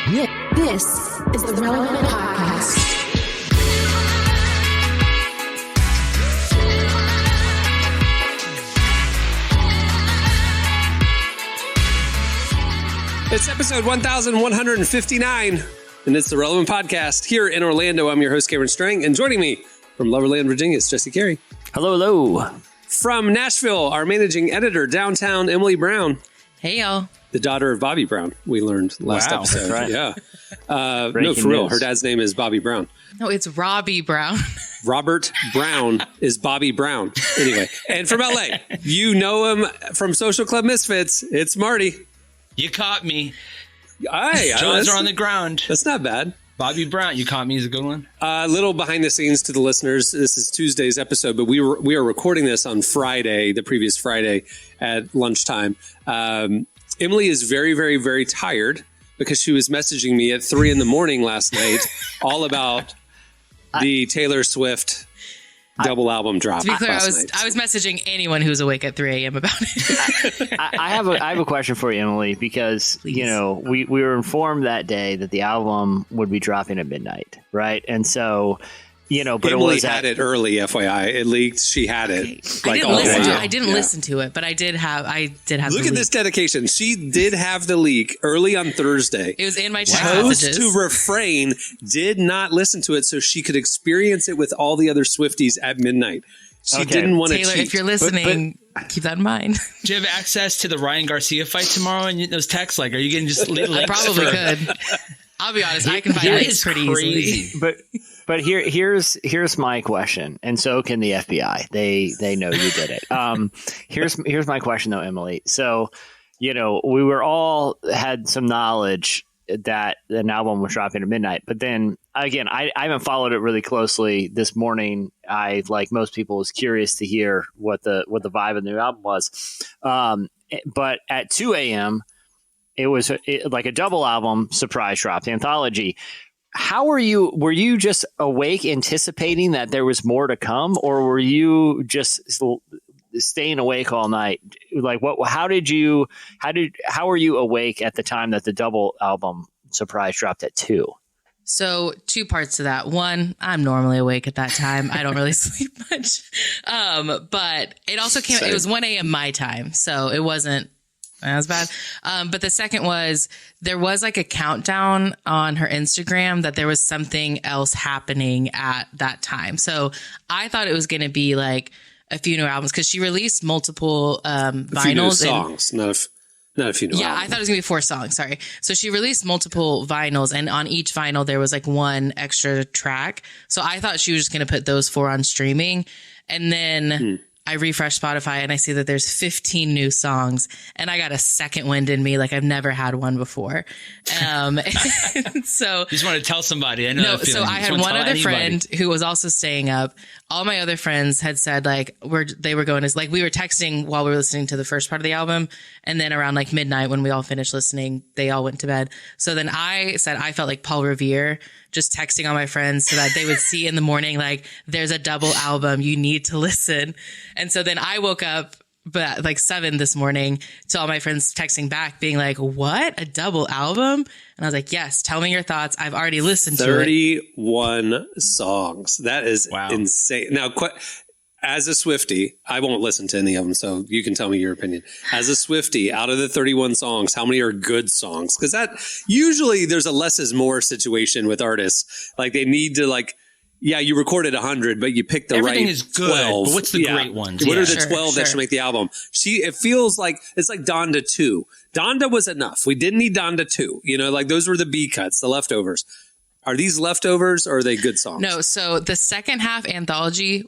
This is the Relevant Podcast. It's episode 1159, and it's the Relevant Podcast here in Orlando. I'm your host, Cameron Strang, and joining me from Loverland, Virginia, is Jesse Carey. Hello, hello. From Nashville, our managing editor, downtown, Emily Brown. Hey, y'all. The daughter of Bobby Brown, we learned last episode. Right. Yeah. No, for real. Her dad's name is Bobby Brown. No, it's Robbie Brown. Robert Brown is Bobby Brown. Anyway, and from LA, you know him from Social Club Misfits. It's Marty. You caught me. Aye, Jaws are on the ground. That's not bad. Bobby Brown, you caught me is a good one. A little behind the scenes to the listeners. This is Tuesday's episode, but we are recording this on Friday, the previous Friday at lunchtime. Emily is very, very, very tired because she was messaging me at 3 a.m. last night all about the Taylor Swift double album drop. To be clear, I was messaging anyone who was awake at 3 a.m. about it. I have a question for you, Emily, because Please. you know we were informed that day that the album would be dropping at midnight, right? And so, you know, but Emily it was had it early. FYI, it leaked. She had it. I didn't listen to it, but I did have. Look at this dedication. She did have the leak early on Thursday. It was in my text Chose messages. to refrain. Did not listen to it so she could experience it with all the other Swifties at midnight. She didn't want to Taylor, cheat. if you're listening, keep that in mind. Do you have access to the Ryan Garcia fight tomorrow and those texts? Like, are you getting just links? I probably could. I'll be honest. I can find links pretty easily. But here's my question, and so can the FBI. They know you did it. Here's my question though, Emily. So, you know, we were all had some knowledge that an album was dropping at midnight, but then again, I haven't followed it really closely. This morning, I, like most people, was curious to hear what the vibe of the new album was. But at 2 a.m., it was like a double album surprise drop, the anthology. How were you just awake anticipating that there was more to come, or were you just staying awake all night? Like how were you awake at the time that the double album surprise dropped at 2? So 2 parts to that. One, I'm normally awake at that time. I don't really sleep much. But it also came, it was 1 a.m. my time. So it wasn't as bad. But the second was there was like a countdown on her Instagram that there was something else happening at that time. So I thought it was going to be like a few new albums because she released multiple vinyls. Few new songs, not a few new albums. I thought it was going to be 4 songs. Sorry. So she released multiple vinyls, and on each vinyl there was like 1 extra track. So I thought she was just going to put those 4 on streaming. And then I refreshed Spotify and I see that there's 15 new songs, and I got a second wind in me like I've never had one before. So You just want to tell somebody. I know. no, so I had one other friend who was also staying up. All my other friends had said like they were going to, like, we were texting while we were listening to the first part of the album, and then around like midnight when we all finished listening, they all went to bed. So then I said I felt like Paul Revere, just texting all my friends so that they would see in the morning like there's a double album, you need to listen. And so then I woke up but like 7 this morning to all my friends texting back being like, what, a double album? And I was like, yes, tell me your thoughts. I've already listened to it. 31 songs. That is insane. Now, as a Swiftie, I won't listen to any of them, so you can tell me your opinion. As a Swiftie, out of the 31 songs, how many are good songs? Because that usually there's a less is more situation with artists. Like they need to you recorded 100, but you picked the Everything right is good, 12. but what's the great ones? What are the Sure, 12 that should make the album? It feels like it's like Donda 2. Donda was enough. We didn't need Donda 2. You know, like those were the B cuts, the leftovers. Are these leftovers or are they good songs? No, so the second half anthology,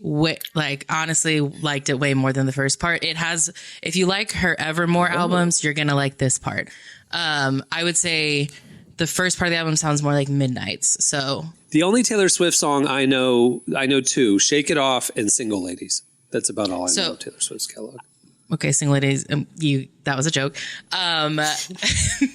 honestly liked it way more than the first part. It has, if you like her Evermore albums, you're going to like this part. I would say the first part of the album sounds more like Midnights. So the only Taylor Swift song I know 2, Shake It Off and Single Ladies. That's about all I know of Taylor Swift's catalog. Okay, Single Ladies, that was a joke.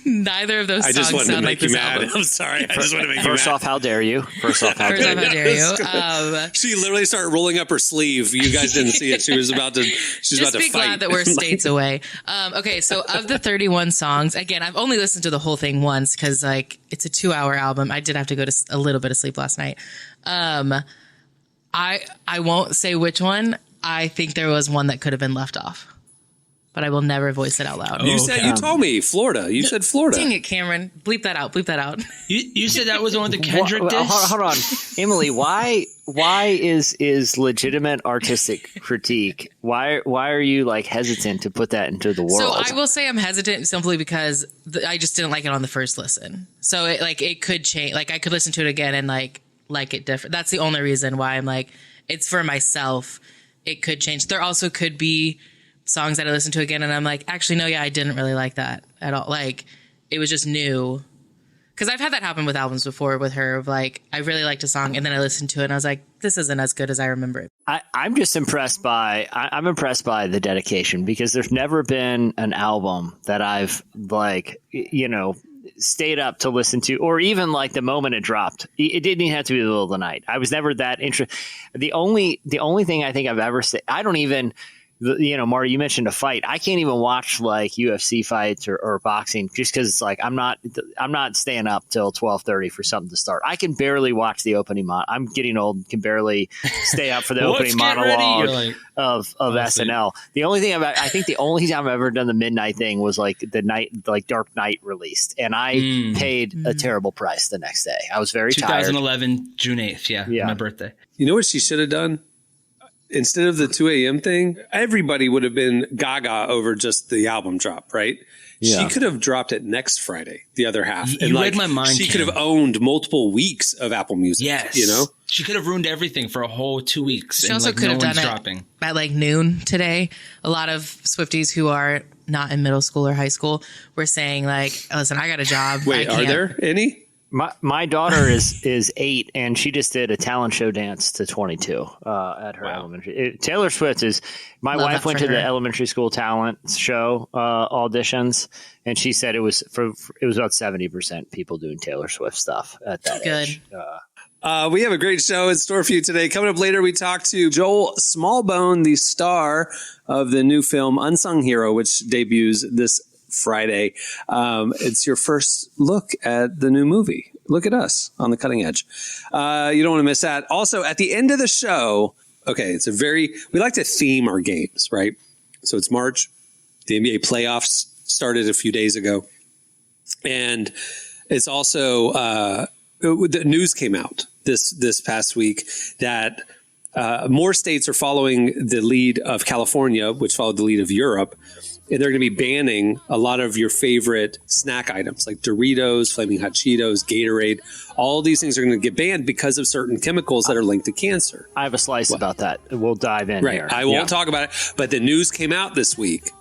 Neither of those songs sound like this album. I'm sorry. I just want to make you mad. First off, how dare you? First off, how dare you? She literally started rolling up her sleeve. You guys didn't see it. She was about to. She's about to fight. Just be glad that we're states away. Okay, so of the 31 songs, again, I've only listened to the whole thing once because like it's a 2-hour album. I did have to go to a little bit of sleep last night. I won't say which one. I think there was one that could have been left off, but I will never voice it out loud. You told me Florida. You said Florida. Dang it, Cameron. Bleep that out. Bleep that out. You said that was the one with the Kendrick diss? Hold on. Emily, why is legitimate artistic critique? Why are you like hesitant to put that into the world? So I will say I'm hesitant simply because I just didn't like it on the first listen. So it could change. Like I could listen to it again and like it different. That's the only reason why I'm like, it's for myself. It could change. There also could be songs that I listen to again and I'm like, actually, no, I didn't really like that at all. Like, it was just new. Because I've had that happen with albums before with her of like, I really liked a song and then I listened to it and I was like, this isn't as good as I remember it. I'm just impressed by the dedication because there's never been an album that I've like, stayed up to listen to, or even like the moment it dropped. It didn't even have to be the middle of the night. I was never that interested. The only thing I think I've ever said, I don't even, Marty, you mentioned a fight. I can't even watch like UFC fights or boxing just because it's like I'm not staying up till 12:30 for something to start. I can barely watch the opening. I'm getting old. Can barely stay up for the opening monologue of SNL. The only thing I think the only time I've ever done the midnight thing was like the night like Dark Knight released, and I paid a terrible price the next day. I was very 2011 June 8th. Yeah, my birthday. You know what she should have done? Instead of the 2 a.m. thing, everybody would have been gaga over just the album drop, right? Yeah. She could have dropped it next Friday, the other half. You read my mind. She could have owned multiple weeks of Apple Music. Yes. She could have ruined everything for a whole 2 weeks. She also could have done it at like noon today. A lot of Swifties who are not in middle school or high school were saying like, listen, I got a job. Wait, are there any? My daughter is 8 and she just did a talent show dance to 22 at her elementary. Taylor Swift is my wife went to the elementary school talent show auditions and she said it was about 70% people doing Taylor Swift stuff at that age. We have a great show in store for you today. Coming up later, we talk to Joel Smallbone, the star of the new film Unsung Hero, which debuts this Friday. It's your first look at the new movie. Look at us on the cutting edge. You don't want to miss that. Also, at the end of the show, we like to theme our games, right? So it's March. The NBA playoffs started a few days ago. And it's also, the news came out this past week that more states are following the lead of California, which followed the lead of Europe. And they're going to be banning a lot of your favorite snack items like Doritos, Flaming Hot Cheetos, Gatorade. All these things are going to get banned because of certain chemicals that are linked to cancer. I have a slice about that. We'll dive in here. I won't talk about it, but the news came out this week.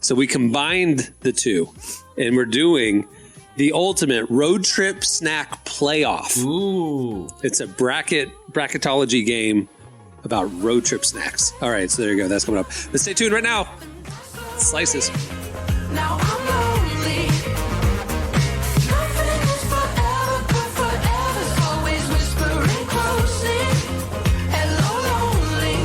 So we combined the two and we're doing the ultimate road trip snack playoff. Ooh. It's a bracketology game about road trip snacks. All right, so there you go. That's coming up. But stay tuned right now. Slices. Now I'm lonely. Nothing is forever, but forever's always whispering closely. Hello, lonely.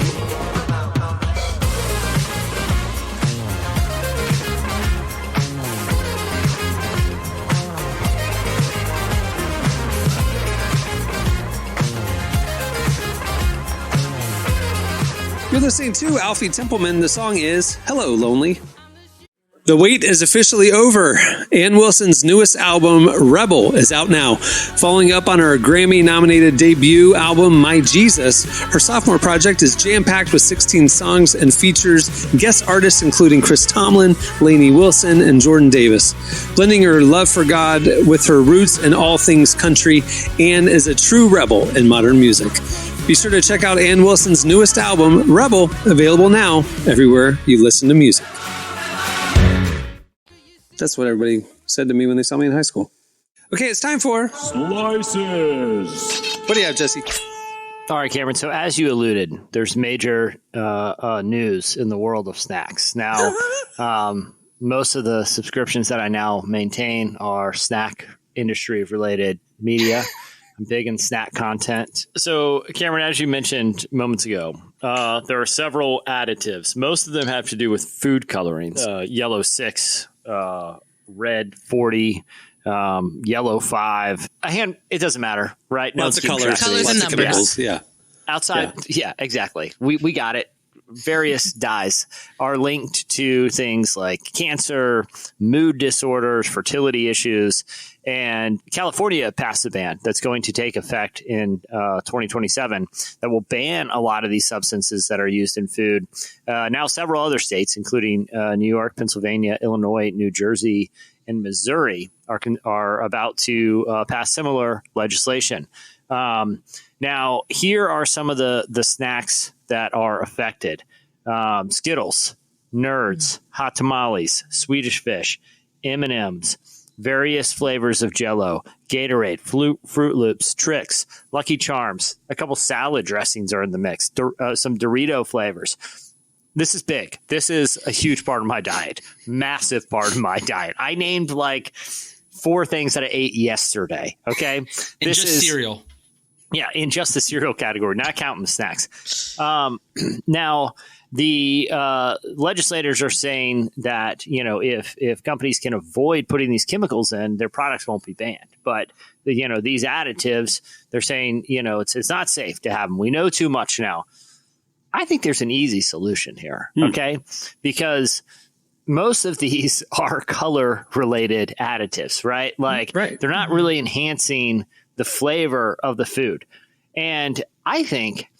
You're listening to Alfie Templeman. The song is Hello, Lonely. The wait is officially over. Ann Wilson's newest album, Rebel, is out now. Following up on her Grammy-nominated debut album, My Jesus, her sophomore project is jam-packed with 16 songs and features guest artists including Chris Tomlin, Lainey Wilson, and Jordan Davis. Blending her love for God with her roots in all things country, Ann is a true rebel in modern music. Be sure to check out Ann Wilson's newest album, Rebel, available now everywhere you listen to music. That's what everybody said to me when they saw me in high school. Okay, it's time for Slices. What do you have, Jesse? All right, Cameron. So as you alluded, there's major news in the world of snacks. Now, most of the subscriptions that I now maintain are snack industry related media. I'm big in snack content. So, Cameron, as you mentioned moments ago, there are several additives. Most of them have to do with food colorings. Yellow 6, red 40, yellow 5. It doesn't matter, right? Lots of colors. Colors and Lots of numbers. chemicals. Yeah. Outside, yeah, exactly. We got it. Various dyes are linked to things like cancer, mood disorders, fertility issues, and California passed a ban that's going to take effect in 2027 that will ban a lot of these substances that are used in food. Now, several other states, including New York, Pennsylvania, Illinois, New Jersey, and Missouri, are about to pass similar legislation. Now, here are some of the snacks that are affected. Skittles, Nerds, Hot Tamales, Swedish Fish, M&M's, various flavors of Jell-O, Gatorade, Fruit Loops, Trix, Lucky Charms. A couple salad dressings are in the mix. Some Dorito flavors. This is big. This is a huge part of my diet. Massive part of my diet. I named like 4 things that I ate yesterday. Okay. This is cereal. Yeah, in just the cereal category, not counting the snacks. Now, the legislators are saying that, if companies can avoid putting these chemicals in, their products won't be banned. But, these additives, they're saying, it's not safe to have them. We know too much now. I think there's an easy solution here, okay? Because most of these are color-related additives, right? Like, they're not really enhancing the flavor of the food. And I think,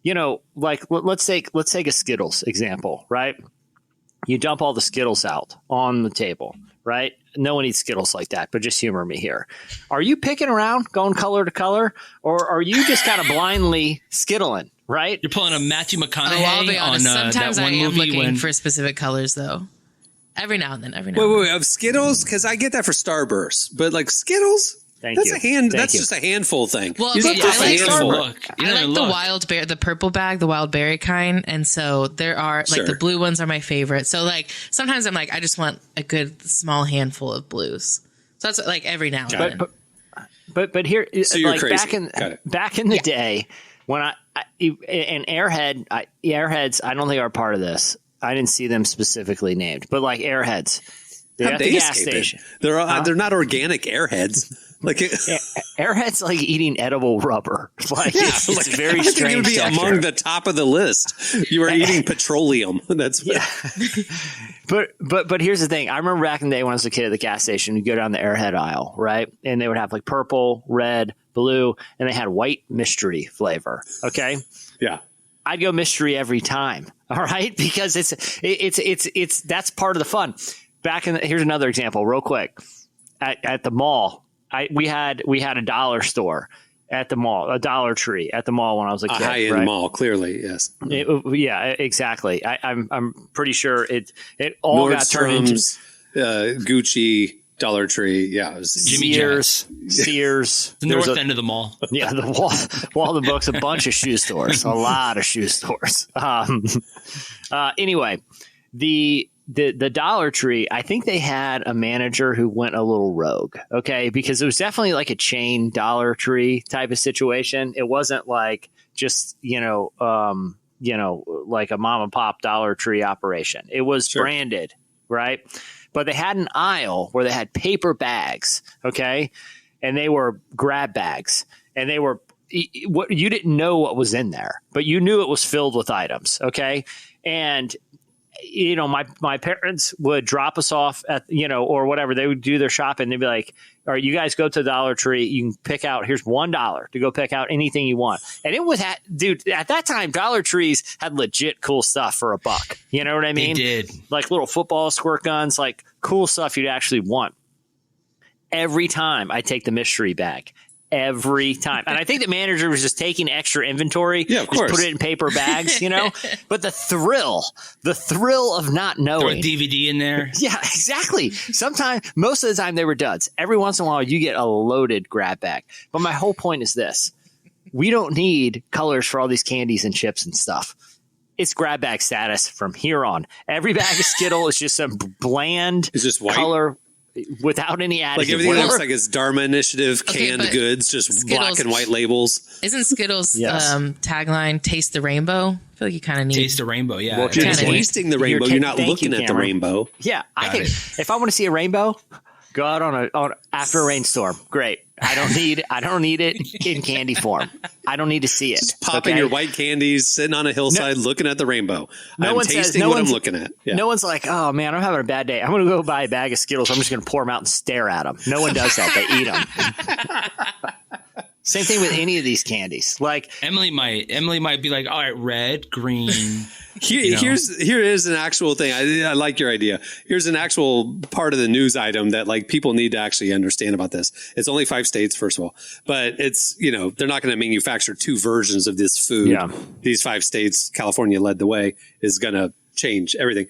like let's take a Skittles example, right? You dump all the Skittles out on the table, right? No one eats Skittles like that, but just humor me here. Are you picking around, going color to color, or are you just kind of blindly Skittling, right? You're pulling a Matthew McConaughey Oh, I'll be honest. on Sometimes that one I am movie looking for specific colors, though. Every now and then. Wait, of Skittles? Because I get that for Starburst, but like Skittles? That's just a handful thing. Well, You okay, don't I like just handful. I like the wild berry, the purple bag, the wild berry kind. And so there are like the blue ones are my favorite. So like sometimes I'm like, I just want a good small handful of blues. So that's like every now and then. But here, So you're like crazy. back in the day when and Airheads, I don't think are part of this. I didn't see them specifically named, but like Airheads, they're at the gas station. They're not organic Airheads. Like Airheads like eating edible rubber. Like it's very I think strange. it would be texture. among the top of the list. You are eating petroleum. That's But here's the thing. I remember back in the day when I was a kid at the gas station, you go down the Airhead aisle, right? And they would have like purple, red, blue, and they had white mystery flavor. Okay. Yeah. I'd go mystery every time. All right. Because it's that's part of the fun. Here's another example real quick. At the mall, we had a dollar store at the mall, a Dollar Tree at the mall when I was a kid. High end mall, clearly, yes. Yeah, exactly. I'm pretty sure it all got turned into Gucci, Dollar Tree. Yeah, it was Sears. The north end of the mall. Yeah, the wall of the books, a bunch of shoe stores, a lot of shoe stores. Anyway, the Dollar Tree, I think they had a manager who went a little rogue, okay? Because it was definitely like a chain Dollar Tree type of situation. It wasn't like just, like a mom and pop Dollar Tree operation. It was branded, right? But they had an aisle where they had paper bags, okay? And they were grab bags. And they were you didn't know what was in there, but you knew it was filled with items, okay? And my parents would drop us off at, or whatever. They would do their shopping. They'd be like, all right, you guys go to the Dollar Tree. You can pick out, here's $1 to go pick out anything you want. And it was, dude, at that time, Dollar Trees had legit cool stuff for $1. You know what I mean? They did. Like little football squirt guns, like cool stuff you'd actually want. Every time I take the mystery bag. Every time. And I think the manager was just taking extra inventory. Yeah, of course. Put it in paper bags, But the thrill of not knowing. Throw a DVD in there. Yeah, exactly. Most of the time they were duds. Every once in a while you get a loaded grab bag. But my whole point is this. We don't need colors for all these candies and chips and stuff. It's grab bag status from here on. Every bag of Skittle is just some bland It's just white? color without any additive. Like everything Whatever- looks like it's Dharma Initiative canned but goods, just black Skittles- and white labels. Isn't Skittles Yes. Tagline "Taste the Rainbow"? I feel like you kind of need. Taste the rainbow. Yeah. Well, You're Kinda neat. tasting the rainbow. You're not Thank you, looking at the Cameron. rainbow. Yeah, I Got can. it. If I want to see a rainbow, go out on after a rainstorm. Great. I don't need it in candy form. I don't need to see it. Popping okay? your white candies, sitting on a hillside, looking at the rainbow. I'm tasting what I'm looking at. Yeah. No one's like, oh man, I'm having a bad day. I'm going to go buy a bag of Skittles. I'm just going to pour them out and stare at them. No one does that. They eat them. Same thing with any of these candies. Like Emily might be like, all right, red, green. Here is an actual thing. I like your idea. Here's an actual part of the news item that like people need to actually understand about this. It's only 5 states, first of all, but it's, they're not going to manufacture 2 versions of this food. Yeah. These 5 states, California led the way, is going to change everything.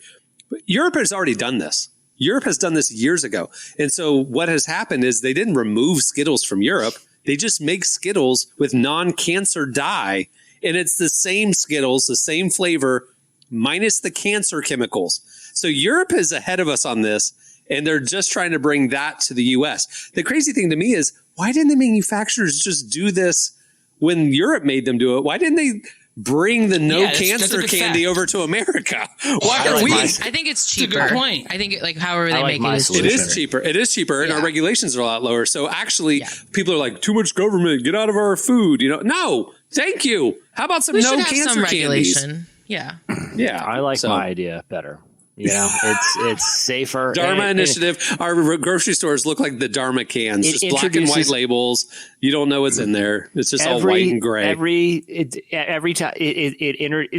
But Europe has already done this. Europe has done this years ago. And so what has happened is they didn't remove Skittles from Europe. They just make Skittles with non-cancer dye. And it's the same Skittles, the same flavor, minus the cancer chemicals. So Europe is ahead of us on this, and they're just trying to bring that to the U.S. The crazy thing to me is, why didn't the manufacturers just do this when Europe made them do it? Why didn't they bring the that's cancer a good candy fact. over to America? Why I are like we? my- I think it's a good cheaper. point. I think however they I like make my it is solution. It cheaper. is cheaper. It is cheaper, and our Yeah. regulations are a lot lower. So actually, people are like, too much government. Get out of our food. No, thank you. How about some We no should have cancer some candies? regulation. Yeah. Yeah, I like So- my idea better. It's safer. Dharma and- Initiative. Our grocery stores look like the Dharma cans, It just black and white introduces- labels. You don't know what's in there. It's just all white and gray. Every time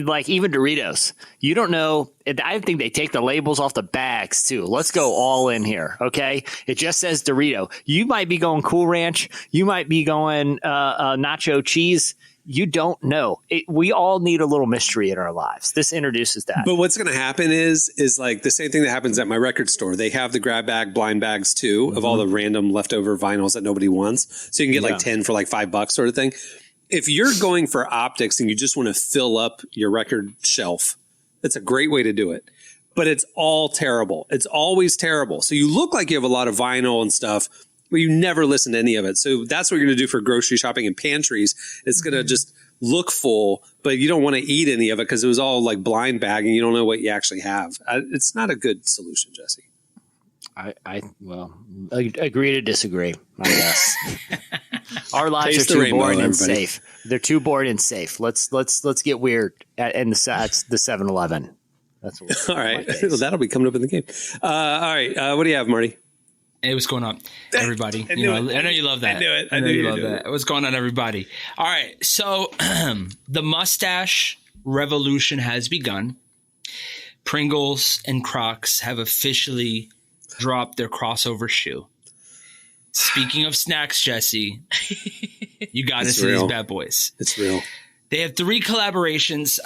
like even Doritos, you don't know. I think they take the labels off the bags too. Let's go all in here, okay? It just says Dorito. You might be going Cool Ranch. You might be going nacho cheese. You don't know. We all need a little mystery in our lives. This introduces that. But what's going to happen is like the same thing that happens at my record store. They have the grab bag blind bags too of all the random leftover vinyls that nobody wants. So you can get like 10 for like $5 sort of thing. If you're going for optics and you just want to fill up your record shelf, that's a great way to do it. But it's all terrible. It's always terrible. So you look like you have a lot of vinyl and stuff, but you never listen to any of it. So that's what you're going to do for grocery shopping and pantries. It's going to just look full, but you don't want to eat any of it because it was all like blind bag and you don't know what you actually have. It's not a good solution, Jesse. I agree to disagree, I guess. Our lives Taste are the too rainbow, boring and everybody. safe. They're too boring and safe. Let's get weird at the 7-Eleven. That's what All right. Well, that'll be coming up in the game. All right. What do you have, Marty? Hey, what's going on, everybody? I knew it. I know you love that. I knew it. I I know knew you you love knew that. What's going on, everybody? All right, so the mustache revolution has begun. Pringles and Crocs have officially dropped their crossover shoe. Speaking of snacks, Jesse, you got to It's see real. these bad boys. It's real. They have 3 collaborations.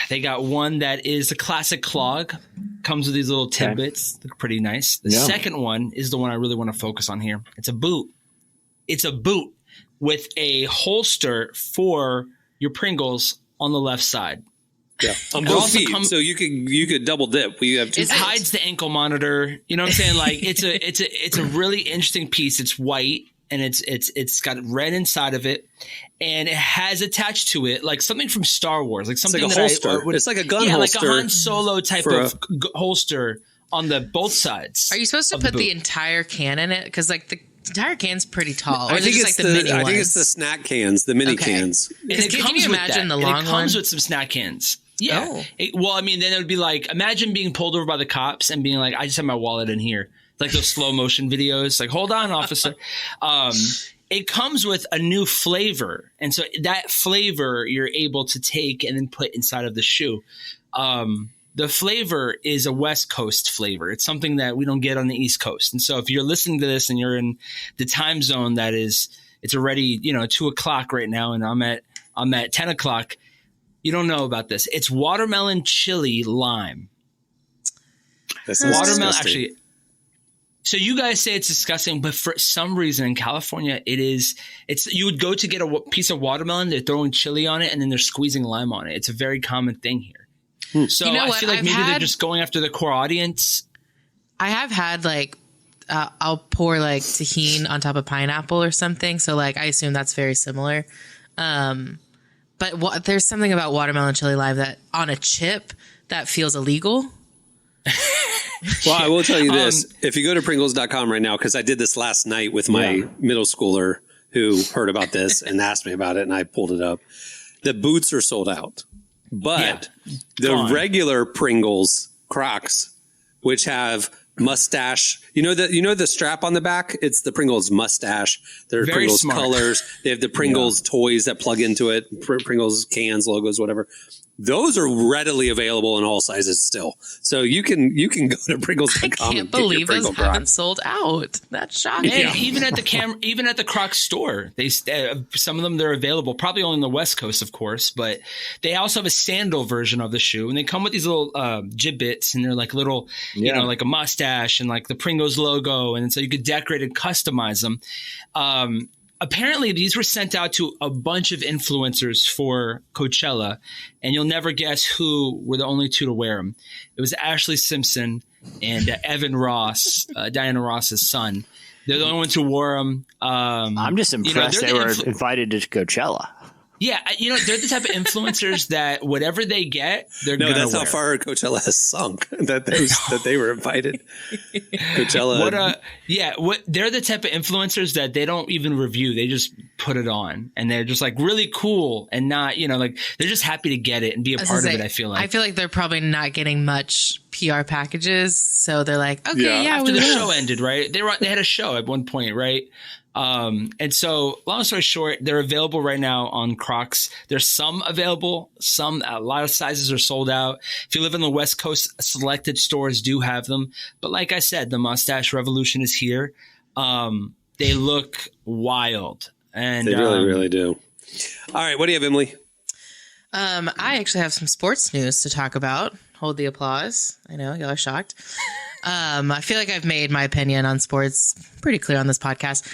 They got one that is a classic clog. Comes with these little tidbits. Look pretty nice. The second one is the one I really want to focus on here. It's a boot. It's a boot with a holster for your Pringles on the left side. Yeah. On It both also feet. So you could double dip. We have 2 It hides the ankle monitor. You know what I'm saying? Like it's a really interesting piece. It's white and it's got red inside of it, and it has attached to it like something from Star Wars, like something like a that holster. It's like a gun holster. like a Han Solo type for of holster on the both sides. Are you supposed to of put the the boot. entire can in it? Because like the entire can's pretty tall. Or I is it think just it's like the mini I think ones? it's the snack cans, the mini Okay. cans. And Can it you comes with imagine that. the And long it comes one? with some snack cans. Yeah. Oh. Well, I mean, then it would be like, imagine being pulled over by the cops and being like, I just have my wallet in here. It's like those slow motion videos. Like, hold on, officer. It comes with a new flavor. And so that flavor you're able to take and then put inside of the shoe. The flavor is a West Coast flavor. It's something that we don't get on the East Coast. And so if you're listening to this and you're in the time zone that is, it's already, 2:00 right now, and I'm at 10 o'clock. You don't know about this. It's watermelon chili lime. That sounds Watermelon, disgusting. actually, So you guys say it's disgusting, but for some reason in California, it's you would go to get a piece of watermelon, they're throwing chili on it, and then they're squeezing lime on it. It's a very common thing here. So You know I what? feel like maybe they're just going after the core audience. I have had like I'll pour like tahini on top of pineapple or something. So like I assume that's very similar. But there's something about watermelon chili lime that on a chip that feels illegal. Well, I will tell you this. If you go to Pringles.com right now, because I did this last night with my middle schooler who heard about this and asked me about it, and I pulled it up. The boots are sold out. But the regular Pringles Crocs, which have mustache, you know the strap on the back? It's the Pringles mustache. There are Pringles colors. They have the Pringles toys that plug into it, Pringles cans, logos, whatever. Those are readily available in all sizes still. So you can go to Pringles.com. I can't believe those haven't sold out. That's shocking. And even at the Crocs store, some of them they're available. Probably only on the West Coast, of course, but they also have a sandal version of the shoe, and they come with these little gibbets, and they're like little, like a mustache and like the Pringles logo, and so you could decorate and customize them. Apparently, these were sent out to a bunch of influencers for Coachella, and you'll never guess who were the only two to wear them. It was Ashley Simpson and Evan Ross, Diana Ross's son. They're the only ones who wore them. I'm just impressed they were invited to Coachella. Yeah, they're the type of influencers that whatever they get, they're going to wear. No, that's how far Coachella has sunk, that they were invited. Coachella. They're the type of influencers that they don't even review. They just put it on, and they're just like really cool and not, like they're just happy to get it and be a part of it, I feel like they're probably not getting much PR packages. So they're like, okay, after the show ended, right? They had a show at one point, right? And so long story short, they're available right now on Crocs. There's some available, a lot of sizes are sold out. If you live in the West Coast, selected stores do have them. But like I said, the mustache revolution is here. They look wild. And they really, really do. All right. What do you have, Emily? I actually have some sports news to talk about. Hold the applause. I know y'all are shocked. I feel like I've made my opinion on sports pretty clear on this podcast,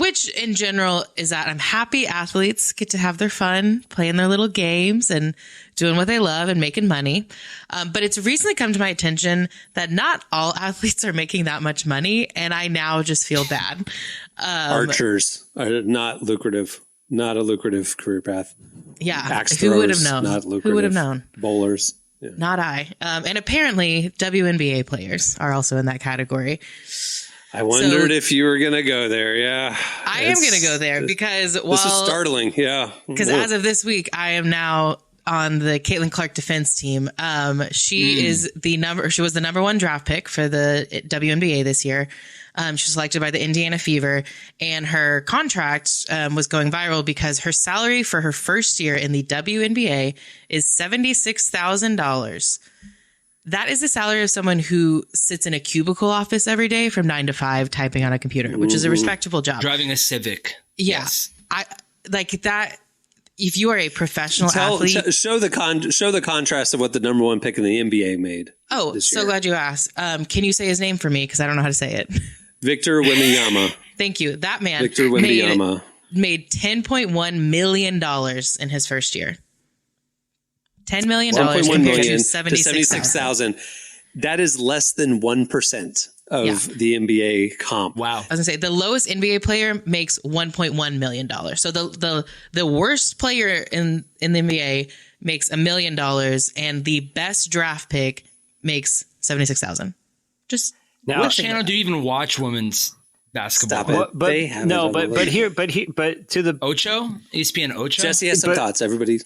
which in general is that I'm happy athletes get to have their fun, playing their little games and doing what they love and making money. But it's recently come to my attention that not all athletes are making that much money. And I now just feel bad. Archers are not lucrative. Not a lucrative career path. Yeah. Axe Who would have throwers, known? not lucrative. Who would have known? Bowlers. Yeah. Not I. And apparently WNBA players are also in that category. I wondered if you were going to go there. Yeah. I am going to go there because this is startling. Yeah. Because as of this week, I am now on the Caitlin Clark defense team. She was the number one draft pick for the WNBA this year. She was selected by the Indiana Fever, and her contract was going viral because her salary for her first year in the WNBA is $76,000. That is the salary of someone who sits in a cubicle office every day from 9 to 5 typing on a computer, which is a respectable job. Driving a Civic. Yeah. Yes. I like that. If you are a professional athlete, show the contrast of what the number one pick in the NBA made. Oh, so glad you asked. Can you say his name for me? Because I don't know how to say it. Victor Wembanyama. Thank you. That man Victor Wembanyama made $10.1 million in his first year. $10 million compared to $76,000. That is less than 1% of the NBA comp. Wow. I was gonna say the lowest NBA player makes $1.1 million. So the worst player in the NBA makes $1 million, and the best draft pick makes $76,000. Just now, what channel do you even watch women's basketball? Stop it. But to the Ocho, ESPN Ocho. Jesse has some thoughts. Everybody.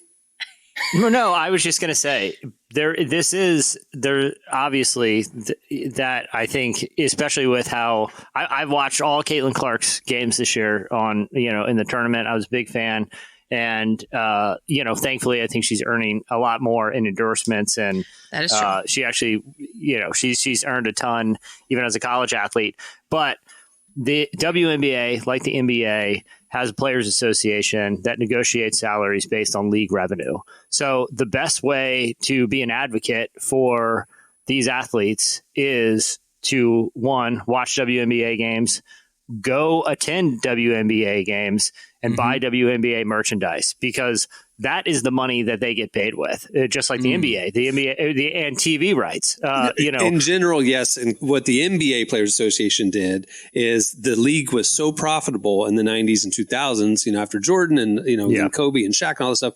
No, I was just going to say there obviously that I think, especially with how I've watched all Caitlin Clark's games this year on, in the tournament. I was a big fan, and thankfully I think she's earning a lot more in endorsements, and that is true. She actually, she's earned a ton even as a college athlete. But the WNBA, like the NBA, has a players association that negotiates salaries based on league revenue. So the best way to be an advocate for these athletes is to, one, watch WNBA games, go attend WNBA games, and buy WNBA merchandise, because that is the money that they get paid with, just like the NBA and TV rights. In general, yes. And what the NBA Players Association did is the league was so profitable in the 90s and 2000s, after Jordan and, and Kobe and Shaq and all this stuff.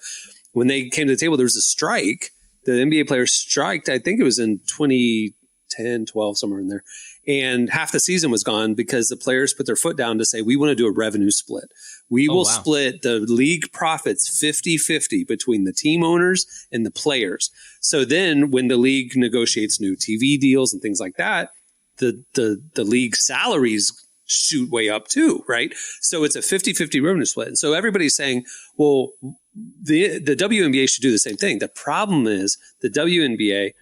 When they came to the table, there was a strike. The NBA players striked. I think it was in 2010, 12, somewhere in there. And half the season was gone because the players put their foot down to say, we want to do a revenue split. We will split the league profits 50-50 between the team owners and the players. So then when the league negotiates new TV deals and things like that, the league salaries shoot way up too, right? So it's a 50-50 revenue split. And so everybody's saying, well, the WNBA should do the same thing. The problem is the WNBA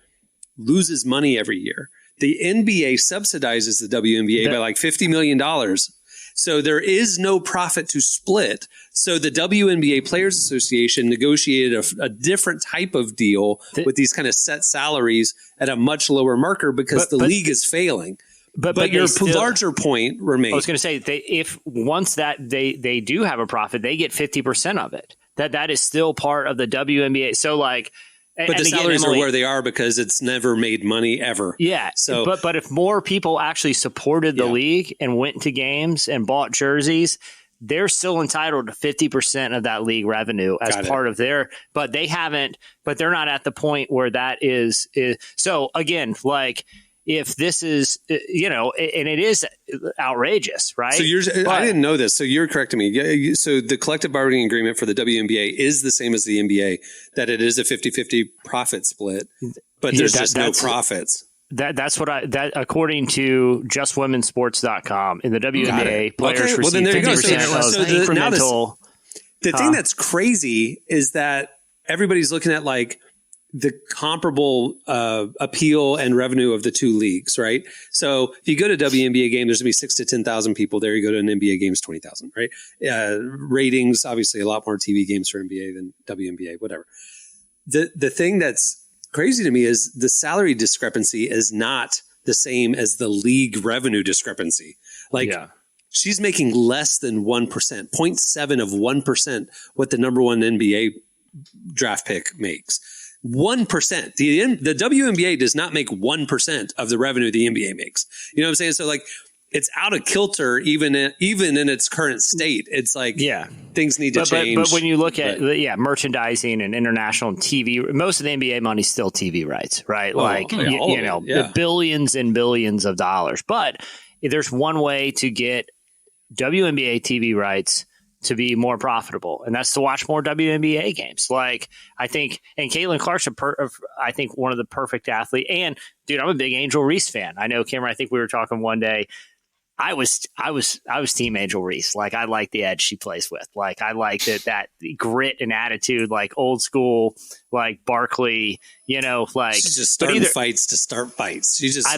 loses money every year. The NBA subsidizes the WNBA by like $50 million. So there is no profit to split. So the WNBA Players Association negotiated a different type of deal with these kind of set salaries at a much lower marker because the league is failing. But your larger point remains. I was going to say, if once that they do have a profit, they get 50% of it. That is still part of the WNBA. So like. But the salaries are where they are because it's never made money ever. Yeah. So, but if more people actually supported the league and went to games and bought jerseys, they're still entitled to 50% of that league revenue as part of their. But they haven't. But they're not at the point where that is. So again, like. If this is, and it is outrageous, right? So I didn't know this. So you're correcting me. So the collective bargaining agreement for the WNBA is the same as the NBA, that it is a 50-50 profit split, but there's just no profits. That's what according to justwomensports.com in the WNBA players receive 50% of incremental. The thing that's crazy is that everybody's looking at like, the comparable appeal and revenue of the two leagues, right? So if you go to WNBA game, there's going to be 6,000 to 10,000 people there. You go to an NBA game, it's 20,000, right? Ratings, obviously a lot more TV games for NBA than WNBA, whatever. The thing that's crazy to me is the salary discrepancy is not the same as the league revenue discrepancy. She's making less than 1%, 0.7 of 1% what the number one NBA draft pick makes. 1%. The WNBA does not make 1% of the revenue the NBA makes. You know what I'm saying? So like it's out of kilter even in its current state. It's like things need to change. But when you look at merchandising and international TV, most of the NBA money's still TV rights, right? The billions and billions of dollars. But there's one way to get WNBA TV rights to be more profitable, and that's to watch more WNBA games. Like I think, and Caitlin Clark's I think one of the perfect athletes. And dude, I'm a big Angel Reese fan. I know, Cameron. I think we were talking one day. I was team Angel Reese. Like I like the edge she plays with. Like I like that grit and attitude, like old school, like Barkley. Like she's just starting fights to start fights. I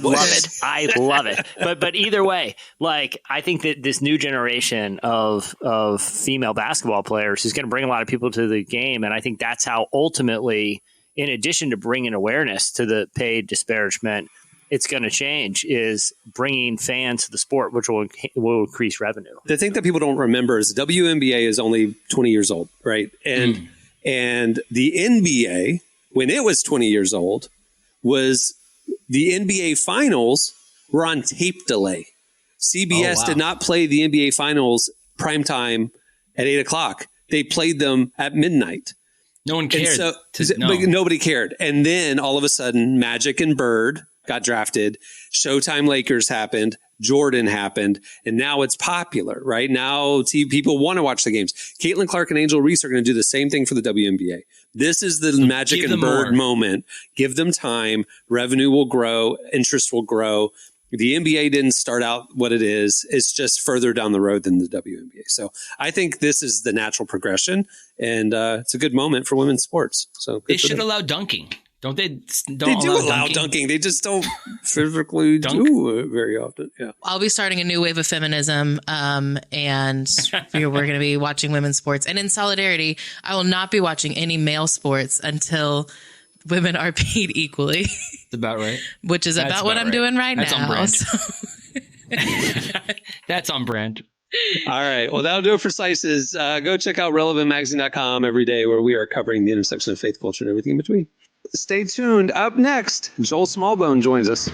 love it. But either way, like I think that this new generation of female basketball players is going to bring a lot of people to the game, and I think that's how ultimately, in addition to bringing awareness to the paid disparagement, it's going to change is bringing fans to the sport, which will increase revenue. The thing that people don't remember is the WNBA is only 20 years old, right? And the NBA, when it was 20 years old, was the NBA finals were on tape delay. CBS did not play the NBA finals primetime at 8:00. They played them at midnight. No one cared. Nobody cared. And then all of a sudden, Magic and Bird got drafted. Showtime Lakers happened. Jordan happened. And now it's popular, right? Now people want to watch the games. Caitlin Clark and Angel Reese are going to do the same thing for the WNBA. This is the Magic and Bird moment. Give them time. Revenue will grow. Interest will grow. The NBA didn't start out what it is. It's just further down the road than the WNBA. So I think this is the natural progression, and it's a good moment for women's sports. So they should allow dunking. Don't they? They do allow dunking. They just don't physically do it very often. Yeah. I'll be starting a new wave of feminism, and we're going to be watching women's sports. And in solidarity, I will not be watching any male sports until women are paid equally. That's about right. Which is about what I'm doing right That's now. on brand. So. That's on brand. All right. Well, that'll do it for Slices. Go check out relevantmagazine.com every day, where we are covering the intersection of faith, culture, and everything in between. Stay tuned. Up next, Joel Smallbone joins us.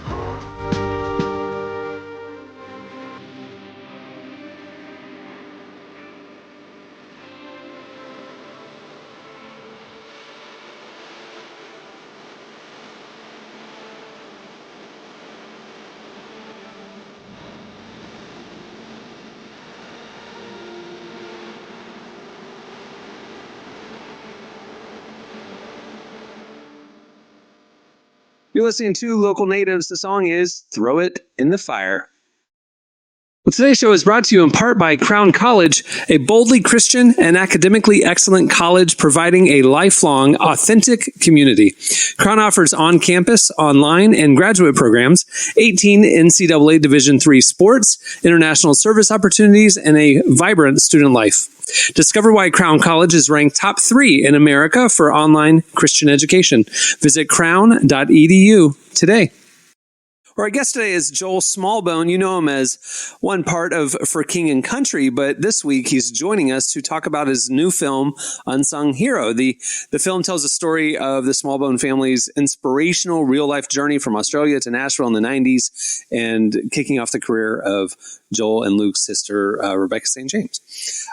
You're listening to Local Natives. The song is Throw It in the Fire. Well, today's show is brought to you in part by Crown College, a boldly Christian and academically excellent college providing a lifelong, authentic community. Crown offers on-campus, online, and graduate programs, 18 NCAA Division III sports, international service opportunities, and a vibrant student life. Discover why Crown College is ranked top 3 in America for online Christian education. Visit crown.edu today. Our guest today is Joel Smallbone. You know him as one part of For King and Country, but this week he's joining us to talk about his new film, Unsung Hero. The film tells the story of the Smallbone family's inspirational real-life journey from Australia to Nashville in the 90s and kicking off the career of Joel and Luke's sister, Rebecca St. James.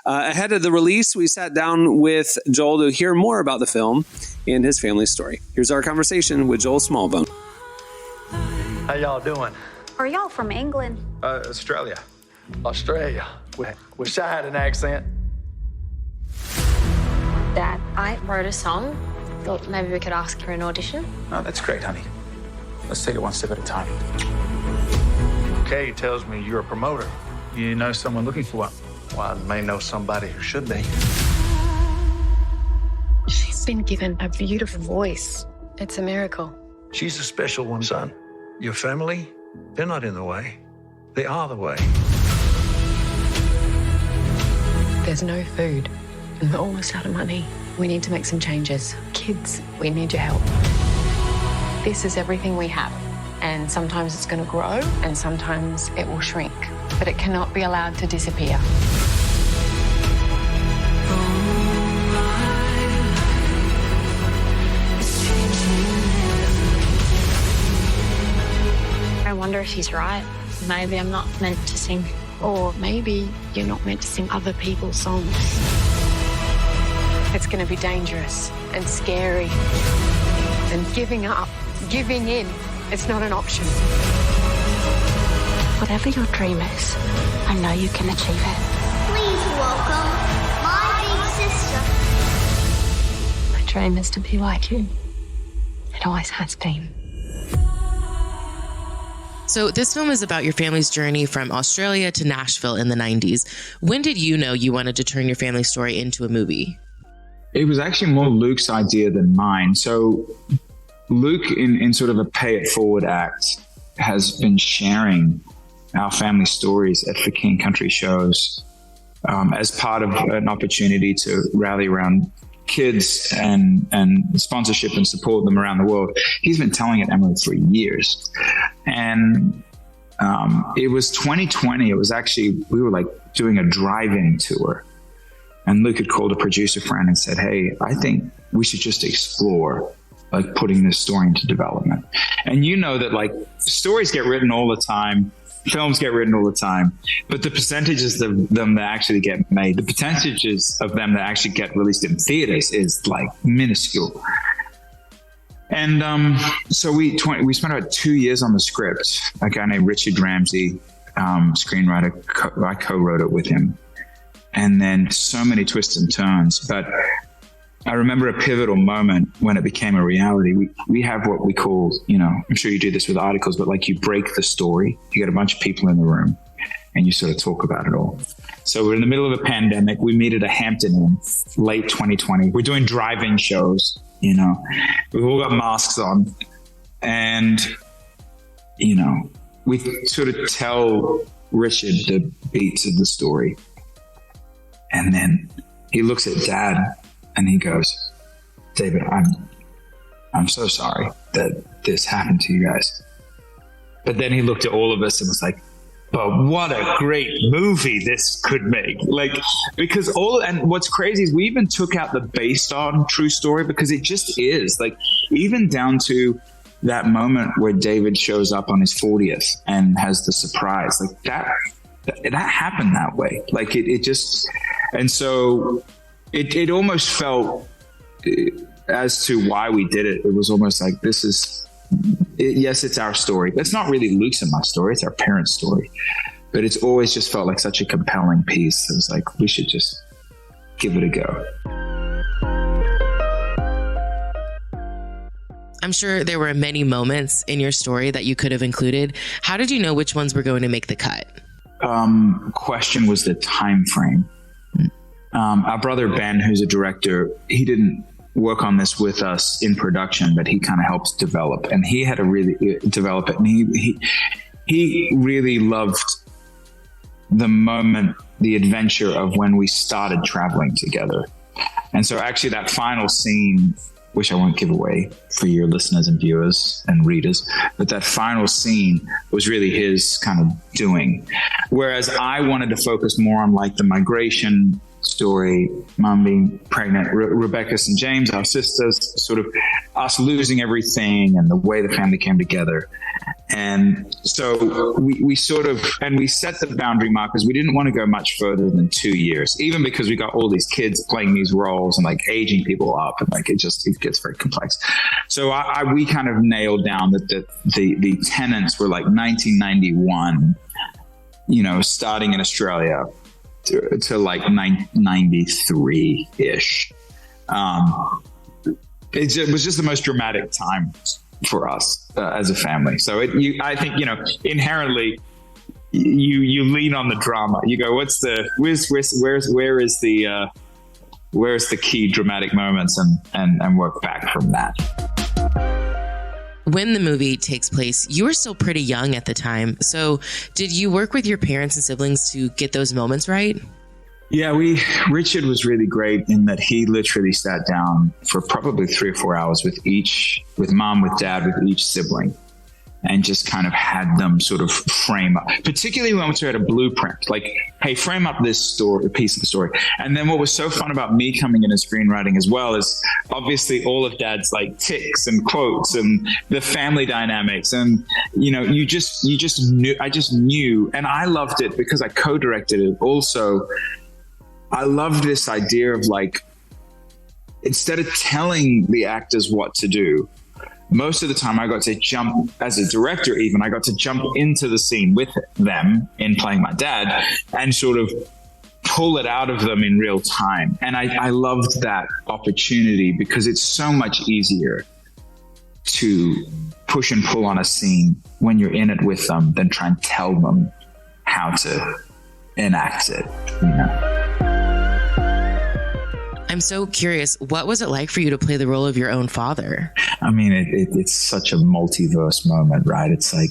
Ahead of the release, we sat down with Joel to hear more about the film and his family's story. Here's our conversation with Joel Smallbone. How y'all doing? Are y'all from England? Australia. Australia. Wish I had an accent. Dad, I wrote a song. Thought maybe we could ask for an audition. Oh, that's great, honey. Let's take it one step at a time. Kay tells me you're a promoter. You know someone looking for one. Well, I may know somebody who should be. She's been given a beautiful voice. It's a miracle. She's a special one, son. Your family, they're not in the way. They are the way. There's no food, and we're almost out of money. We need to make some changes. Kids, we need your help. This is everything we have, and sometimes it's going to grow, and sometimes it will shrink, but it cannot be allowed to disappear. I wonder if he's right. Maybe I'm not meant to sing. Or maybe you're not meant to sing other people's songs. It's going to be dangerous and scary. And giving up, giving in, it's not an option. Whatever your dream is, I know you can achieve it. Please welcome my big sister. My dream is to be like you. It always has been. So this film is about your family's journey from Australia to Nashville in the 90s. When did you know you wanted to turn your family story into a movie? It was actually more Luke's idea than mine. So Luke, in sort of a pay it forward act, has been sharing our family stories at For King Country shows as part of an opportunity to rally around kids and sponsorship and support them around the world. He's been telling it, Emily, for years. And it was 2020. It was actually, we were like doing a drive-in tour. And Luke had called a producer friend and said, hey, I think we should just explore like putting this story into development. And you know that like stories get written all the time. Films get written all the time, but the percentages of them that actually get made, the percentages of them that actually get released in theaters is like minuscule. And so we spent about 2 years on the script. A guy named Richard Ramsey, screenwriter, I co-wrote it with him. And then so many twists and turns. But I remember a pivotal moment when it became a reality. We have what we call, you know, I'm sure you do this with articles, but like you break the story. You get a bunch of people in the room and you sort of talk about it all. So we're in the middle of a pandemic. We meet at a Hampton Inn, late 2020. We're doing drive-in shows, you know. We've all got masks on. And, you know, we sort of tell Richard the beats of the story. And then he looks at Dad and he goes, David, I'm so sorry that this happened to you guys. But then he looked at all of us and was like, but what a great movie this could make. Like, because and what's crazy is we even took out the based on true story, because it just is. Like, even down to that moment where David shows up on his 40th and has the surprise, like that happened that way. Like it just, and so it almost felt, as to why we did it, it was almost like, yes, it's our story. It's not really Luke's and my story. It's our parents' story. But it's always just felt like such a compelling piece. It was like, we should just give it a go. I'm sure there were many moments in your story that you could have included. How did you know which ones were going to make the cut? Question was the time frame. Our brother Ben, who's a director, he didn't work on this with us in production, but he kind of helped develop, and he had to really develop it. And he really loved the moment, the adventure of when we started traveling together. And so actually that final scene, which I won't give away for your listeners and viewers and readers, but that final scene was really his kind of doing. Whereas I wanted to focus more on like the migration story, mom being pregnant, Rebecca and James, our sisters, sort of us losing everything and the way the family came together. And so we sort of, and we set the boundary markers. We didn't want to go much further than 2 years, even because we got all these kids playing these roles and like aging people up, and like it gets very complex. So we kind of nailed down that the tenants were like 1991, starting in Australia to like 93-ish. It was just the most dramatic time for us as a family. So I think, inherently you lean on the drama. You go, where's the key dramatic moments, and work back from that. When the movie takes place, you were still pretty young at the time. So did you work with your parents and siblings to get those moments right? Yeah, Richard was really great in that he literally sat down for probably 3 or 4 hours with mom, with dad, with each sibling, and just kind of had them sort of frame up, particularly when we had a blueprint, like, hey, frame up this story, a piece of the story. And then what was so fun about me coming in as screenwriting as well is obviously all of dad's like ticks and quotes and the family dynamics. And, I just knew, and I loved it because I co-directed it also. I loved this idea of like, instead of telling the actors what to do, most of the time I got to jump, as a director even, I got to jump into the scene with them in playing my dad and sort of pull it out of them in real time. And I loved that opportunity because it's so much easier to push and pull on a scene when you're in it with them than try and tell them how to enact it, I'm so curious, what was it like for you to play the role of your own father? I mean, it's such a multiverse moment, right? It's like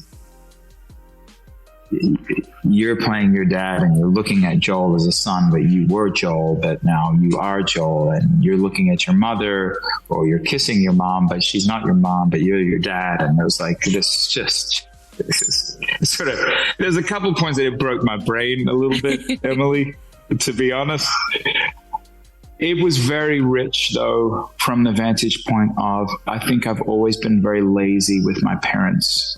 you're playing your dad and you're looking at Joel as a son, but you were Joel, but now you are Joel, and you're looking at your mother, or you're kissing your mom, but she's not your mom, but you're your dad. And it was like, this is sort of, there's a couple points that it broke my brain a little bit, Emily, to be honest. It was very rich, though, from the vantage point of, I think I've always been very lazy with my parents'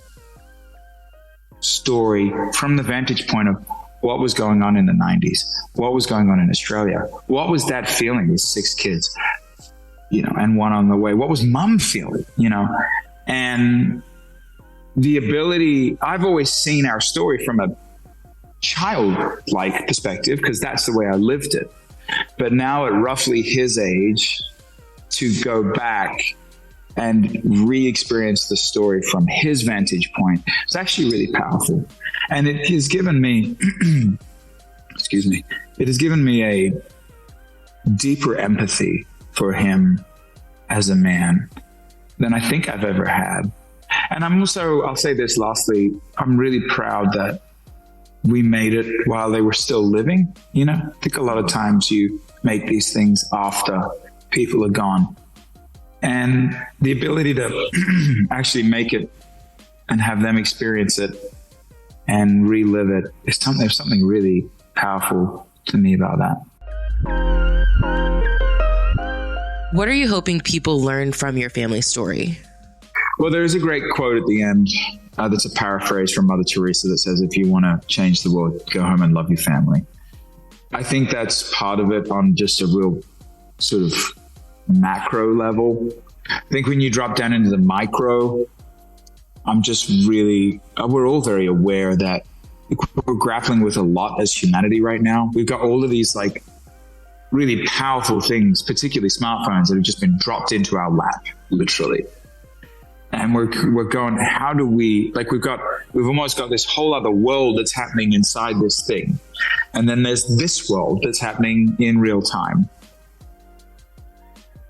story from the vantage point of what was going on in the 90s, what was going on in Australia, what was dad feeling with 6 kids, and one on the way, what was mom feeling, and the ability, I've always seen our story from a childlike perspective because that's the way I lived it. But now at roughly his age, to go back and re-experience the story from his vantage point, it's actually really powerful. And it has given me, it has given me a deeper empathy for him as a man than I think I've ever had. And I'll say this lastly, I'm really proud that we made it while they were still living. I think a lot of times you make these things after people are gone. And the ability to actually make it and have them experience it and relive it is something. There's something really powerful to me about that. What are you hoping people learn from your family story? Well, there is a great quote at the end that's a paraphrase from Mother Teresa that says, if you want to change the world, go home and love your family. I think that's part of it on just a real sort of macro level. I think when you drop down into the micro, we're all very aware that we're grappling with a lot as humanity right now. We've got all of these like really powerful things, particularly smartphones, that have just been dropped into our lap, literally. And we're going, how do we, like, we've almost got this whole other world that's happening inside this thing. And then there's this world that's happening in real time.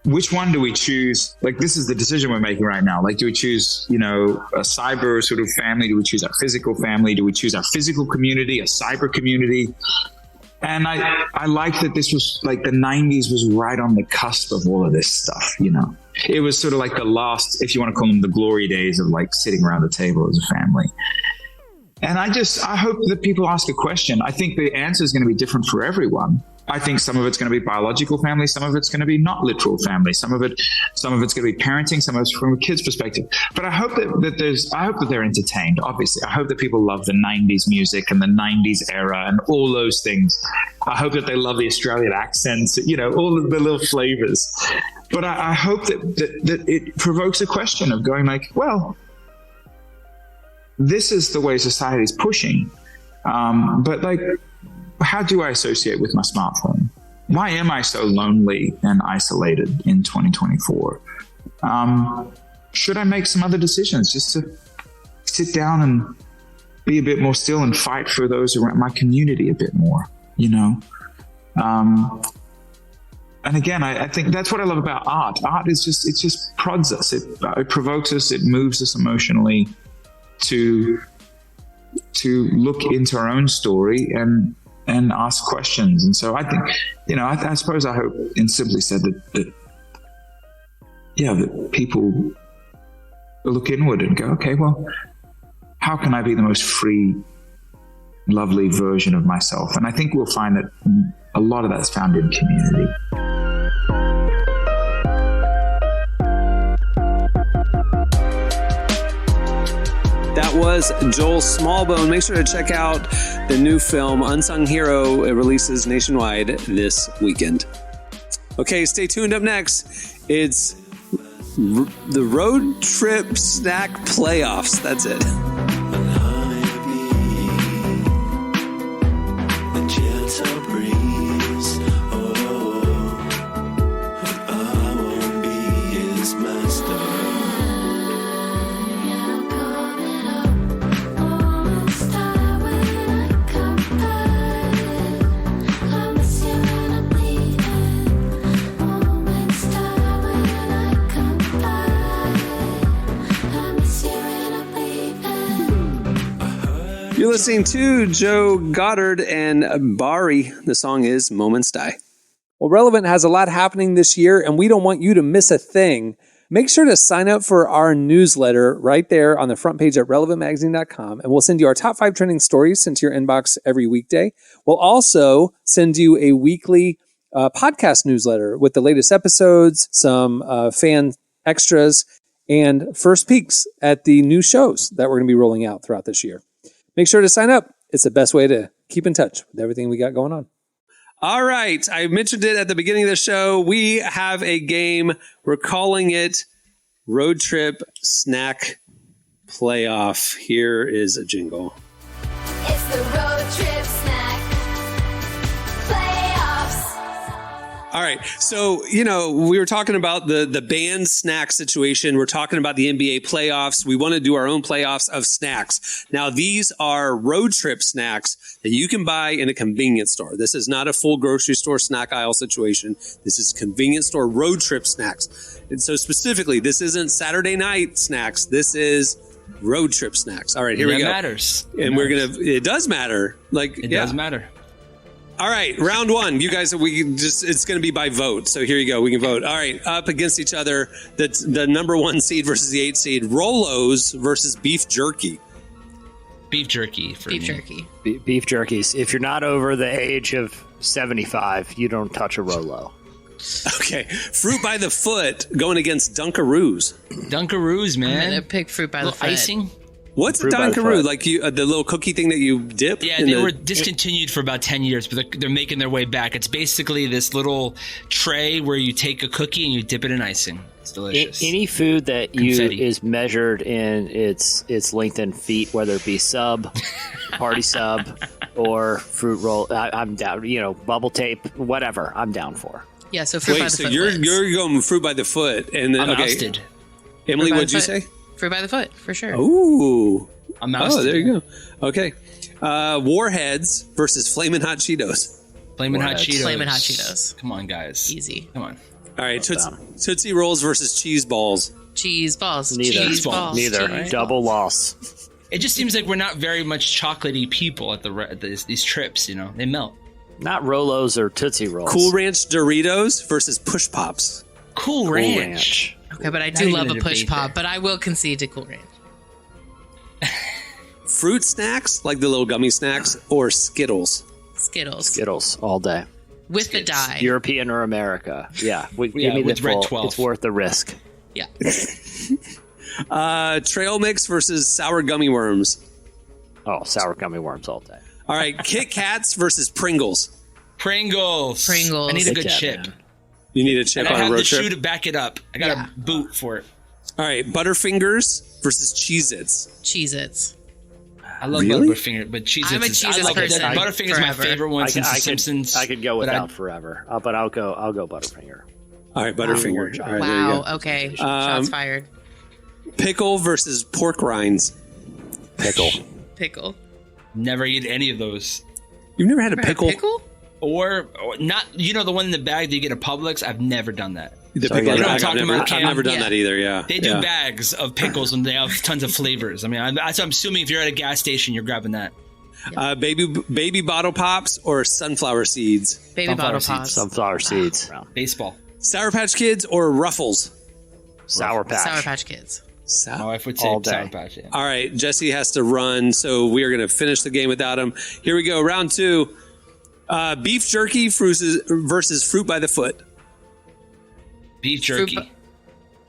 Which one do we choose? Like, this is the decision we're making right now. Like, do we choose, a cyber sort of family? Do we choose our physical family? Do we choose our physical community, a cyber community? And I like that this was like the 90s was right on the cusp of all of this stuff, It was sort of like the last, if you want to call them the glory days of like sitting around the table as a family. And I hope that people ask a question. I think the answer is going to be different for everyone. I think some of it's going to be biological family. Some of it's going to be not literal family. Some of it's going to be parenting. Some of it's from a kid's perspective. But I hope that they're entertained. Obviously, I hope that people love the 90s music and the 90s era and all those things. I hope that they love the Australian accents, all of the little flavors. But I hope that it provokes a question of going like, well, this is the way society is pushing. But like, how do I associate with my smartphone? Why am I so lonely and isolated in 2024? Should I make some other decisions just to sit down and be a bit more still and fight for those around my community a bit more, And again, I think that's what I love about art. Art is it just prods us. It provokes us. It moves us emotionally to look into our own story and ask questions. And so I think, I suppose I hope, and simply said that people look inward and go, okay, well, how can I be the most free, lovely version of myself? And I think we'll find that a lot of that's found in community. That was Joel Smallbone. Make sure to check out the new film, Unsung Hero. It releases nationwide this weekend. Okay, stay tuned. Up next, it's the Road Trip Snack Playoffs. That's it. You're listening to Joe Goddard and Bari. The song is Moments Die. Well, Relevant has a lot happening this year, and we don't want you to miss a thing. Make sure to sign up for our newsletter right there on the front page at relevantmagazine.com, and we'll send you our top 5 trending stories sent to your inbox every weekday. We'll also send you a weekly podcast newsletter with the latest episodes, some fan extras, and first peeks at the new shows that we're going to be rolling out throughout this year. Make sure to sign up. It's the best way to keep in touch with everything we got going on. All right. I mentioned it at the beginning of the show. We have a game. We're calling it Road Trip Snack Playoff. Here is a jingle. It's the Road Trip Snack Playoffs. All right. So, we were talking about the banned snack situation. We're talking about the NBA playoffs. We want to do our own playoffs of snacks. Now, these are road trip snacks that you can buy in a convenience store. This is not a full grocery store snack aisle situation. This is convenience store road trip snacks. And so specifically, this isn't Saturday night snacks. This is road trip snacks. All right, here we go. It matters. And it does matter. It does matter. All right, round one. You guys, it's going to be by vote. So here you go. We can vote. All right, up against each other. That's the number 1 seed versus the 8 seed. Rolos versus beef jerky. Beef jerky for Beef me. jerky. Beef jerkies. If you're not over the age of 75, you don't touch a Rolo. Okay, fruit by the foot going against Dunkaroos. Dunkaroos, I'm man. gonna pick fruit by the Little foot. icing. What's a Fruit by the Dunkaroo? foot. Like the little cookie thing that you dip? Yeah, in they the- were discontinued for about 10 years, but they're making their way back. It's basically this little tray where you take a cookie and you dip it in icing. It's delicious. Any food that Confetti. is measured in its length in feet, whether it be sub, party sub, or fruit roll, I'm down. Bubble tape, whatever. I'm down for. Yeah, so fruit by Wait, the so foot. you're wins. going fruit by the foot, and then I'm okay, ousted. Emily, Fruit by what'd the you foot. say? Fruit by the foot, for sure. Ooh, I'm ousted. oh, there you go. Okay, Warheads versus Flamin' Hot Cheetos. Flamin' Hot Warheads. Cheetos. Flamin' Hot Cheetos. Come on, guys. Easy. Come on. All right, Tootsie Rolls versus Cheese Balls. Cheese balls. Neither. Cheese balls. Neither. Cheese Double balls. loss. It just seems like we're not very much chocolatey people at these trips. They melt. Not Rolos or Tootsie Rolls. Cool Ranch Doritos versus Push Pops. Cool Ranch. Okay, but I Not do even love a a push debate pop, there. but I will concede to Cool Ranch. Fruit snacks, like the little gummy snacks, or Skittles. Skittles. Skittles all day. With the dye. European or America. Yeah. Give Yeah, me the with Red full. 12. It's worth the risk. Yeah. Trail Mix versus Sour Gummy Worms. Oh, sour gummy worms all day. All right, Kit Kats versus Pringles. Pringles. Pringles. I need a Kit good Kat, chip. man. You need a chip And I on a have road the shoe trip. to back it up. I got Yeah. a boot for it. All right, Butterfingers versus Cheez-Its. Cheez-Its. I love Really? Butterfinger, but Cheez-Its I'm a is... I Cheez-Its like person that. Butterfinger's my forever. favorite one since The I Simpsons. could go but without forever, but I'll go Butterfinger. All right, Butterfinger. All right, there you Wow. go. Okay. Shots fired. Pickle versus pork rinds. Pickle. Pickle. Never eat any of those. You've never had a pickle? Pickle? Or not, the one in the bag that you get at Publix? I've never done that. The Sorry, pickle you know bag, what I'm talking about, I've Cam? never done Yeah. that either, yeah. They do yeah. bags of pickles and they have tons of flavors. I mean, I'm assuming if you're at a gas station, you're grabbing that. Baby bottle pops or sunflower seeds. Baby Sunflower bottle seeds. pops. Sunflower seeds. Baseball. Sour Patch Kids or Ruffles. Sour Patch. Sour Patch Kids. My wife would say All day. Sour Patch. Yeah. All right, Jesse has to run, so we are going to finish the game without him. Here we go, round 2. Beef jerky versus fruit by the foot. Beef jerky.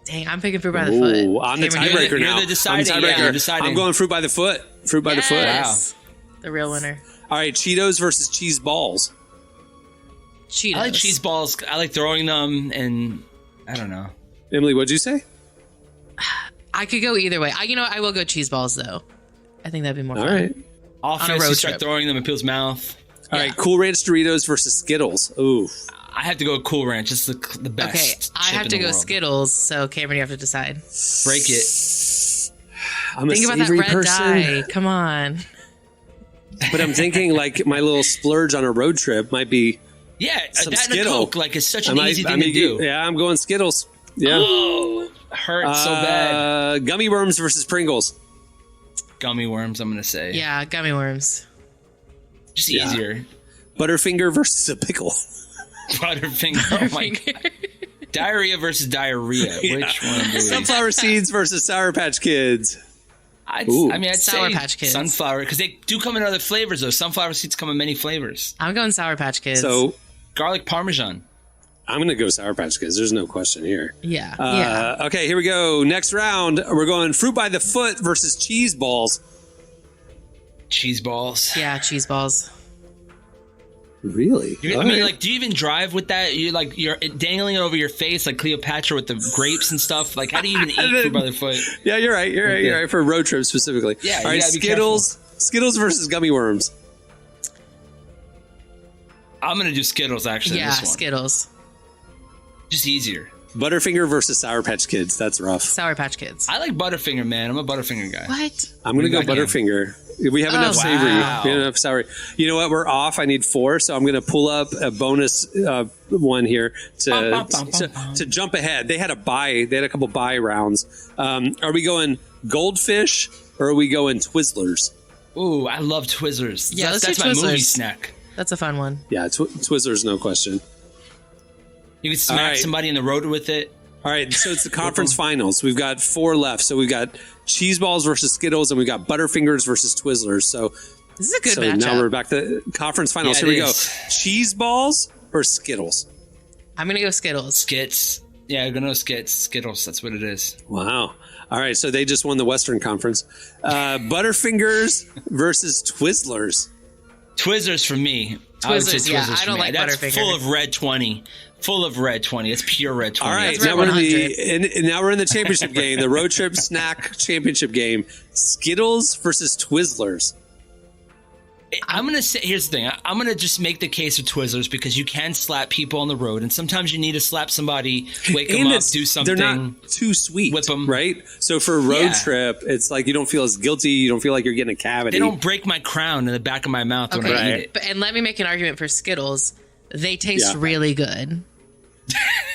Dang, I'm picking fruit by the foot. Ooh, I'm the Cameron, tiebreaker you're now. the deciding- I'm the tiebreaker. yeah, you're deciding. I'm going fruit by the foot. Fruit by the foot. Yes. The real winner. All right, Cheetos versus cheese balls. Cheetos. I like cheese balls. I like throwing them, and I don't know. Emily, what'd you say? I could go either way. I will go cheese balls though. I think that'd be more All fun. right. Offense, road you start trip. throwing them in people's mouth. All right, Cool Ranch Doritos versus Skittles. Ooh. I have to go Cool Ranch. It's the best. Okay, I chip have in to the go world. Skittles. So Cameron, you have to decide. Break it. I'm a Think about that savory red person, dye. Come on. but I'm thinking like my little splurge on a road trip might be Yeah, some that and a Skittle. Coke. Like it's such an easy thing to do. Yeah, I'm going Skittles. Yeah. Oh, hurts so bad. Gummy worms versus Pringles. Gummy worms. I'm gonna say. Yeah, gummy worms. Just Yeah. easier. Butterfinger versus a pickle. Butterfinger. Oh my god. Diarrhea versus diarrhea. Which one do we? Sunflower seeds versus Sour Patch Kids. I'd Ooh. say Sour Patch Kids. Sunflower, because they do come in other flavors though. Sunflower seeds come in many flavors. I'm going Sour Patch Kids. So Garlic Parmesan. I'm going to go Sour Patch Kids. There's no question here. yeah, yeah. Okay, here we go. Next round, we're going fruit by the foot versus cheese balls. Cheese balls. Yeah, cheese balls. Really? I mean, like, do you even drive with that? You're dangling it over your face like Cleopatra with the grapes and stuff. Like, how do you even eat fruit by the foot? Yeah, you're right. You're right. You're right for a road trip specifically. Yeah, All you right, gotta be Skittles versus gummy worms. I'm gonna do Skittles actually. Yeah, This one. Skittles. Just easier. Butterfinger versus Sour Patch Kids. That's rough. Sour Patch Kids. I like Butterfinger, man. I'm a Butterfinger guy. What? I'm going to go What do you got, Butterfinger. We have enough savory. wow. We have enough sour. You know what? We're off. I need 4, so I'm going to pull up a bonus one here to jump ahead. They had a buy. They had a couple buy rounds. Are we going Goldfish or are we going Twizzlers? Ooh, I love Twizzlers. Yeah, that's let's do my movie Twizzlers. snack. That's a fun one. Yeah, Twizzlers, no question. You can smack somebody in the road with it. All right, so it's the conference finals. We've got 4 left. So we've got Cheese Balls versus Skittles, and we've got Butterfingers versus Twizzlers. So this is a good matchup. Now we're back to conference finals. Here we go. Cheese Balls or Skittles? I'm going to go Skittles. Skits. Yeah, I'm going to go Skittles. That's what it is. Wow. All right, so they just won the Western Conference. Butterfingers versus Twizzlers. Twizzlers for me. Twizzlers, yeah. I don't like That's Butterfinger. full of red 20. Full of red 20. It's pure red 20. All right, now we're in the championship game, the road trip snack championship game. Skittles versus Twizzlers. I'm going to say, here's the thing. I'm going to just make the case of Twizzlers because you can slap people on the road, and sometimes you need to slap somebody, wake them up, do something. They're not too sweet. Whip them. Right? So for a road trip, it's like you don't feel as guilty. You don't feel like you're getting a cavity. They don't break my crown in the back of my mouth when I eat it. And let me make an argument for Skittles. They taste really good.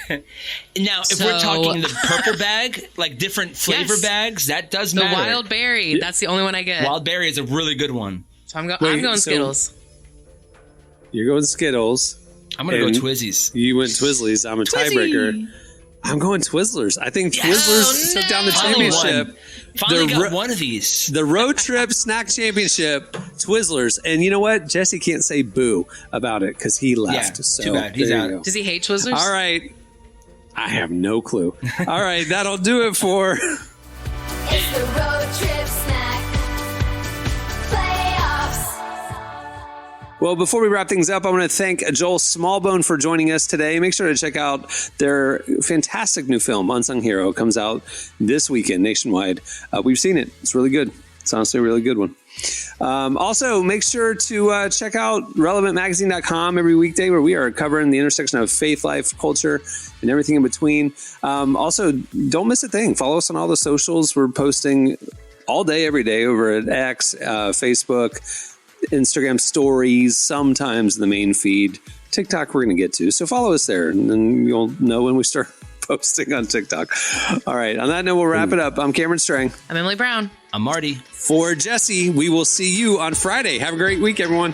Now, if we're talking the purple bag, like different flavor bags, that does matter. The wild berry, that's the only one I get. Wild berry is a really good one. So I'm going Skittles. You're going Skittles. I'm going to go Twizzies. You went Twizzlies. I'm a tiebreaker. I'm going Twizzlers. I think Twizzlers took down the championship. Finally got one of these. The road trip snack championship, Twizzlers. And you know what? Jesse can't say boo about it because he left. Yeah, so too bad. He's out. Does he hate Twizzlers? All right. I have no clue. All right. That'll do it for... It's the road trip snack playoffs. Well, before we wrap things up, I want to thank Joel Smallbone for joining us today. Make sure to check out their fantastic new film, Unsung Hero. It comes out this weekend nationwide. We've seen it. It's really good. It's honestly a really good one. Also, make sure to check out relevantmagazine.com every weekday where we are covering the intersection of faith, life, culture, and everything in between. Also, don't miss a thing. Follow us on all the socials. We're posting all day, every day over at X, Facebook, Instagram stories, sometimes the main feed. TikTok we're going to get to. So follow us there, and then you'll know when we start posting on TikTok. All right. On that note, we'll wrap it up. I'm Cameron Strang. I'm Emily Brown. I'm Marty. For Jesse, we will see you on Friday. Have a great week, everyone.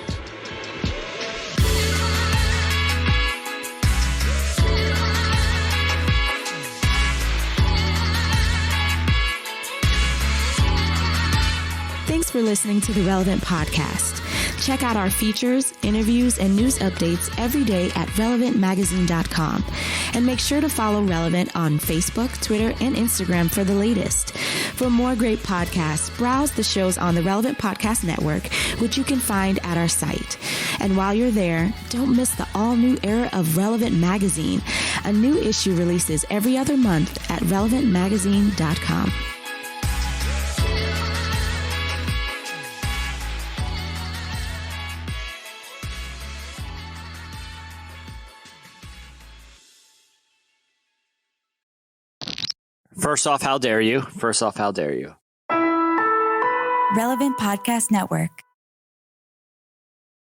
Thanks for listening to the Relevant Podcast. Check out our features, interviews, and news updates every day at relevantmagazine.com. And make sure to follow Relevant on Facebook, Twitter, and Instagram for the latest. For more great podcasts, browse the shows on the Relevant Podcast Network, which you can find at our site. And while you're there, don't miss the all-new era of Relevant Magazine. A new issue releases every other month at relevantmagazine.com. First off, how dare you? First off, how dare you? Relevant Podcast Network.